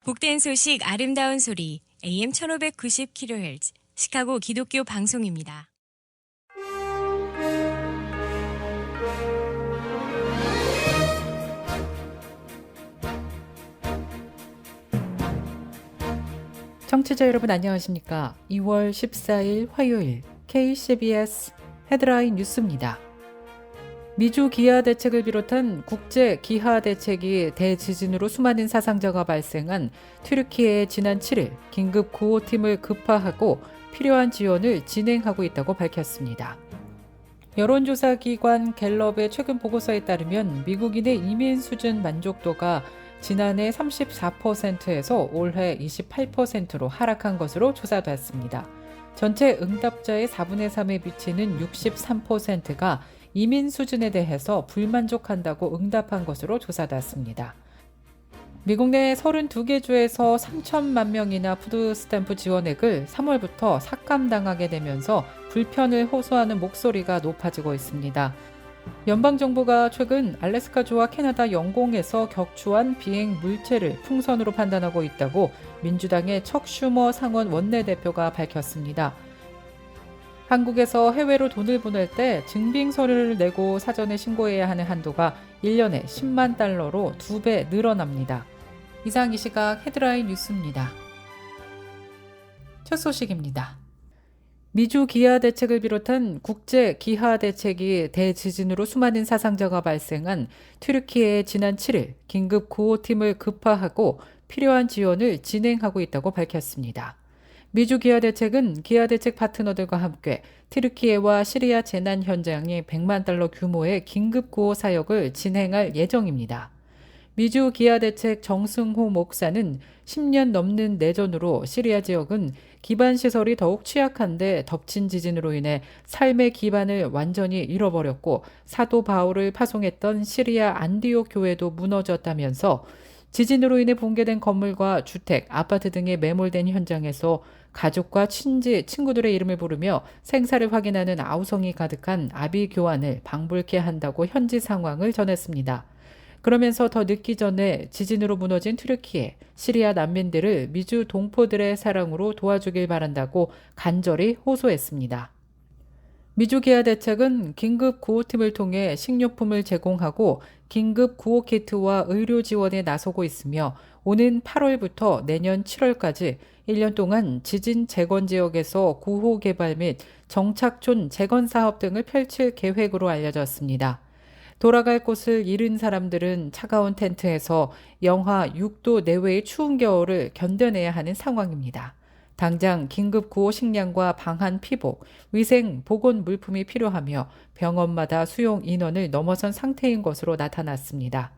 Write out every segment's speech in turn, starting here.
복된 소식 아름다운 소리 AM 1590kHz 시카고 기독교 방송입니다. 청취자 여러분 안녕하십니까? 2월 14일 화요일 KCBS 헤드라인 뉴스입니다. 미주 기아 대책을 비롯한 국제 기아 대책이 대지진으로 수많은 사상자가 발생한 튀르키예에 지난 7일 긴급 구호팀을 급파하고 필요한 지원을 진행하고 있다고 밝혔습니다. 여론조사 기관 갤럽의 최근 보고서에 따르면 미국인의 이민 수준 만족도가 지난해 34%에서 올해 28%로 하락한 것으로 조사됐습니다. 전체 응답자의 4분의 3에 미치는 63%가 이민 수준에 대해서 불만족한다고 응답한 것으로 조사됐습니다. 미국 내 32개 주에서 3천만 명이나 푸드스탬프 지원액을 3월부터 삭감당하게 되면서 불편을 호소하는 목소리가 높아지고 있습니다. 연방정부가 최근 알래스카주와 캐나다 영공에서 격추한 비행 물체를 풍선으로 판단하고 있다고 민주당의 척 슈머 상원 원내대표가 밝혔습니다. 한국에서 해외로 돈을 보낼 때 증빙 서류를 내고 사전에 신고해야 하는 한도가 1년에 10만 달러로 2배 늘어납니다. 이상 이 시각 헤드라인 뉴스입니다. 첫 소식입니다. 미주 기아 대책을 비롯한 국제 기아 대책이 대지진으로 수많은 사상자가 발생한 튀르키예에 지난 7일 긴급 구호팀을 급파하고 필요한 지원을 진행하고 있다고 밝혔습니다. 미주 기아 대책은 기아 대책 파트너들과 함께 튀르키예와 시리아 재난 현장에 100만 달러 규모의 긴급 구호 사역을 진행할 예정입니다. 미주 기아 대책 정승호 목사는 10년 넘는 내전으로 시리아 지역은 기반 시설이 더욱 취약한데 덮친 지진으로 인해 삶의 기반을 완전히 잃어버렸고 사도 바울을 파송했던 시리아 안디옥 교회도 무너졌다면서 지진으로 인해 붕괴된 건물과 주택, 아파트 등에 매몰된 현장에서 가족과 친구들의 이름을 부르며 생사를 확인하는 아우성이 가득한 아비 교환을 방불케 한다고 현지 상황을 전했습니다. 그러면서 더 늦기 전에 지진으로 무너진 튀르키예, 시리아 난민들을 미주 동포들의 사랑으로 도와주길 바란다고 간절히 호소했습니다. 미주 기아 대책은 긴급 구호팀을 통해 식료품을 제공하고 긴급 구호 키트와 의료 지원에 나서고 있으며 오는 8월부터 내년 7월까지 1년 동안 지진 재건 지역에서 구호 개발 및 정착촌 재건 사업 등을 펼칠 계획으로 알려졌습니다. 돌아갈 곳을 잃은 사람들은 차가운 텐트에서 영하 6도 내외의 추운 겨울을 견뎌내야 하는 상황입니다. 당장 긴급 구호 식량과 방한 피복, 위생 보건 물품이 필요하며 병원마다 수용 인원을 넘어선 상태인 것으로 나타났습니다.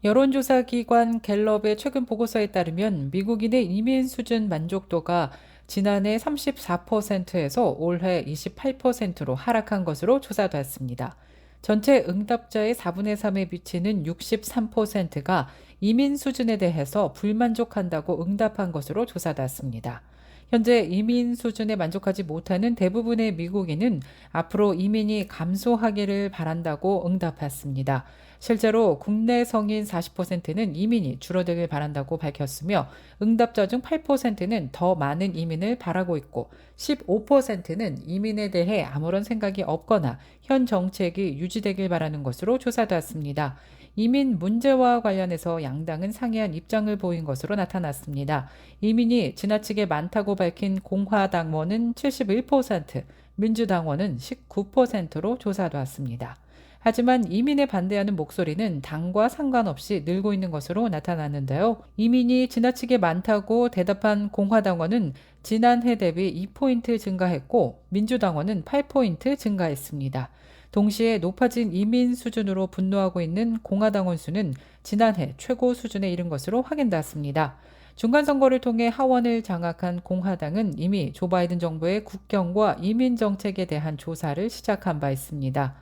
여론조사 기관 갤럽의 최근 보고서에 따르면 미국인의 이민 수준 만족도가 지난해 34%에서 올해 28%로 하락한 것으로 조사됐습니다. 전체 응답자의 4분의 3에 미치는 63%가 이민 수준에 대해서 불만족한다고 응답한 것으로 조사됐습니다. 현재 이민 수준에 만족하지 못하는 대부분의 미국인은 앞으로 이민이 감소하기를 바란다고 응답했습니다. 실제로 국내 성인 40%는 이민이 줄어들길 바란다고 밝혔으며 응답자 중 8%는 더 많은 이민을 바라고 있고 15%는 이민에 대해 아무런 생각이 없거나 현 정책이 유지되길 바라는 것으로 조사되었습니다. 이민 문제와 관련해서 양당은 상이한 입장을 보인 것으로 나타났습니다. 이민이 지나치게 많다고 밝힌 공화당원은 71%, 민주당원은 19%로 조사되었습니다. 하지만 이민에 반대하는 목소리는 당과 상관없이 늘고 있는 것으로 나타났는데요. 이민이 지나치게 많다고 대답한 공화당원은 지난해 대비 2포인트 증가했고 민주당원은 8포인트 증가했습니다. 동시에 높아진 이민 수준으로 분노하고 있는 공화당원 수는 지난해 최고 수준에 이른 것으로 확인됐습니다. 중간선거를 통해 하원을 장악한 공화당은 이미 조 바이든 정부의 국경과 이민 정책에 대한 조사를 시작한 바 있습니다.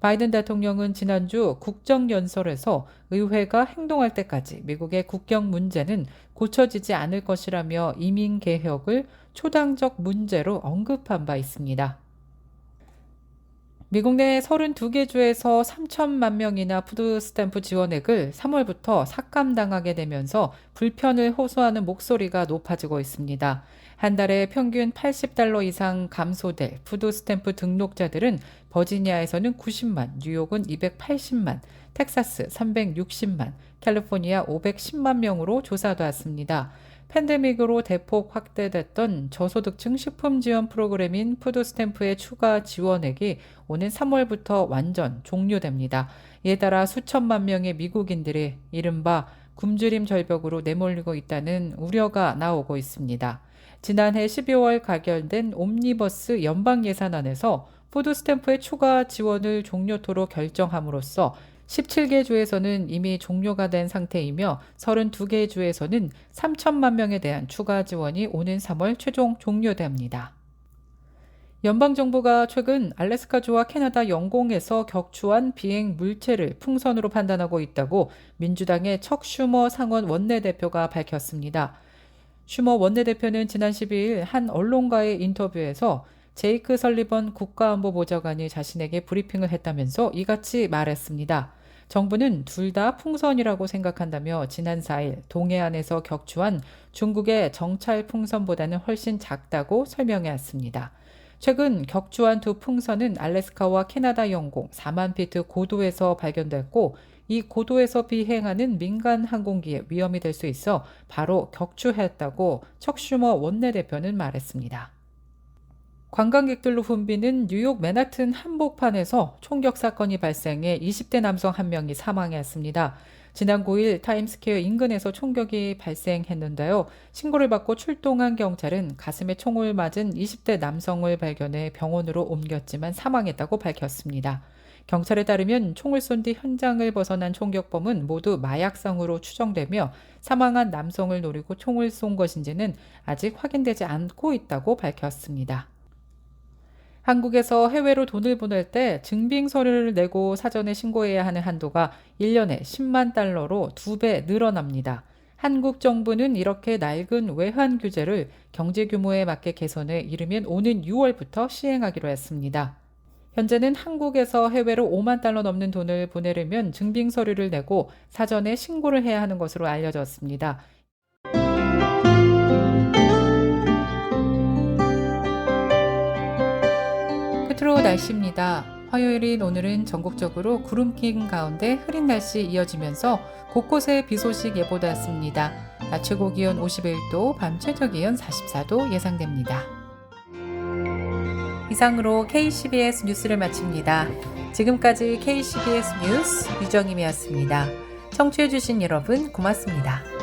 바이든 대통령은 지난주 국정연설에서 의회가 행동할 때까지 미국의 국경 문제는 고쳐지지 않을 것이라며 이민 개혁을 초당적 문제로 언급한 바 있습니다. 미국 내 32개 주에서 3천만 명이나 푸드 스탬프 지원액을 3월부터 삭감당하게 되면서 불편을 호소하는 목소리가 높아지고 있습니다. 한 달에 평균 $80 이상 감소될 푸드 스탬프 등록자들은 버지니아에서는 90만, 뉴욕은 280만, 텍사스 360만, 캘리포니아 510만 명으로 조사되었습니다. 팬데믹으로 대폭 확대됐던 저소득층 식품 지원 프로그램인 푸드 스탬프의 추가 지원액이 오는 3월부터 완전 종료됩니다. 이에 따라 수천만 명의 미국인들이 이른바 굶주림 절벽으로 내몰리고 있다는 우려가 나오고 있습니다. 지난해 12월 가결된 옴니버스 연방 예산안에서 푸드 스탬프의 추가 지원을 종료토록 결정함으로써 17개 주에서는 이미 종료가 된 상태이며 32개 주에서는 3천만 명에 대한 추가 지원이 오는 3월 최종 종료됩니다. 연방정부가 최근 알래스카주와 캐나다 영공에서 격추한 비행 물체를 풍선으로 판단하고 있다고 민주당의 척 슈머 상원 원내대표가 밝혔습니다. 슈머 원내대표는 지난 12일 한 언론과의 인터뷰에서 제이크 설리번 국가안보보좌관이 자신에게 브리핑을 했다면서 이같이 말했습니다. 정부는 둘 다 풍선이라고 생각한다며 지난 4일 동해안에서 격추한 중국의 정찰 풍선보다는 훨씬 작다고 설명해왔습니다. 최근 격추한 두 풍선은 알래스카와 캐나다 영공 4만 피트 고도에서 발견됐고 이 고도에서 비행하는 민간 항공기에 위험이 될 수 있어 바로 격추했다고 척 슈머 원내대표는 말했습니다. 관광객들로 붐비는 뉴욕 맨하튼 한복판에서 총격 사건이 발생해 20대 남성 한 명이 사망했습니다. 지난 9일 타임스퀘어 인근에서 총격이 발생했는데요. 신고를 받고 출동한 경찰은 가슴에 총을 맞은 20대 남성을 발견해 병원으로 옮겼지만 사망했다고 밝혔습니다. 경찰에 따르면 총을 쏜 뒤 현장을 벗어난 총격범은 모두 마약성으로 추정되며 사망한 남성을 노리고 총을 쏜 것인지는 아직 확인되지 않고 있다고 밝혔습니다. 한국에서 해외로 돈을 보낼 때 증빙 서류를 내고 사전에 신고해야 하는 한도가 1년에 10만 달러로 2배 늘어납니다. 한국 정부는 이렇게 낡은 외환 규제를 경제 규모에 맞게 개선해 이르면 오는 6월부터 시행하기로 했습니다. 현재는 한국에서 해외로 5만 달러 넘는 돈을 보내려면 증빙 서류를 내고 사전에 신고를 해야 하는 것으로 알려졌습니다. 끝으로 날씨입니다. 화요일인 오늘은 전국적으로 구름 낀 가운데 흐린 날씨 이어지면서 곳곳에 비 소식 예보되었습니다. 낮 최고 기온 51도, 밤 최저 기온 44도 예상됩니다. 이상으로 KCBS 뉴스를 마칩니다. 지금까지 KCBS 뉴스 유정임이었습니다. 청취해주신 여러분 고맙습니다.